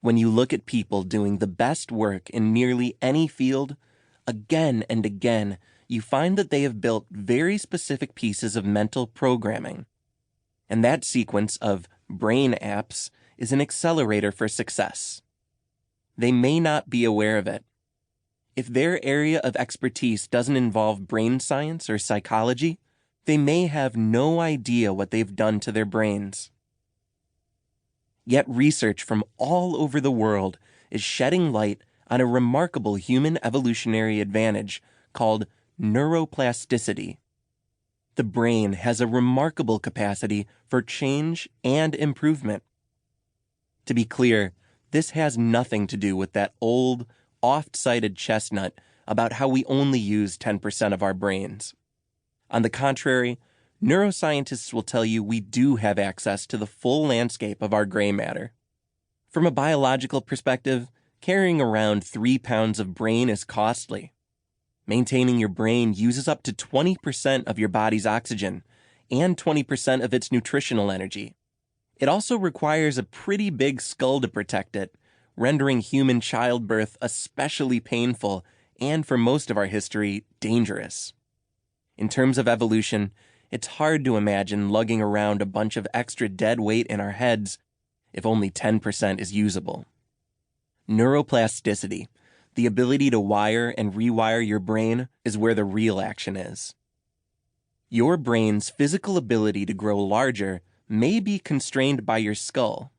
When you look at people doing the best work in nearly any field, again and again, you find that they have built very specific pieces of mental programming. And that sequence of brain apps is an accelerator for success. They may not be aware of it. If their area of expertise doesn't involve brain science or psychology, they may have no idea what they've done to their brains. Yet research from all over the world is shedding light on a remarkable human evolutionary advantage called neuroplasticity. The brain has a remarkable capacity for change and improvement. To be clear, this has nothing to do with that old, oft-cited chestnut about how we only use 10% of our brains. On the contrary, neuroscientists will tell you we do have access to the full landscape of our gray matter. From a biological perspective, carrying around 3 pounds of brain is costly. Maintaining your brain uses up to 20% of your body's oxygen and 20% of its nutritional energy. It also requires a pretty big skull to protect it, rendering human childbirth especially painful and, for most of our history, dangerous. In terms of evolution, it's hard to imagine lugging around a bunch of extra dead weight in our heads if only 10% is usable. Neuroplasticity, the ability to wire and rewire your brain, is where the real action is. Your brain's physical ability to grow larger may be constrained by your skull.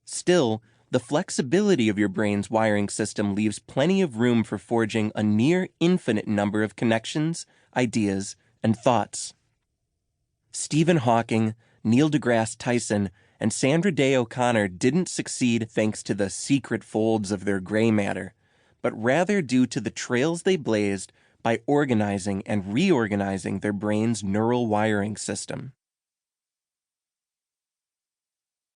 Still, the flexibility of your brain's wiring system leaves plenty of room for forging a near infinite number of connections, ideas, and thoughts. Stephen Hawking, Neil deGrasse Tyson, and Sandra Day O'Connor didn't succeed thanks to the secret folds of their gray matter, but rather due to the trails they blazed by organizing and reorganizing their brain's neural wiring system.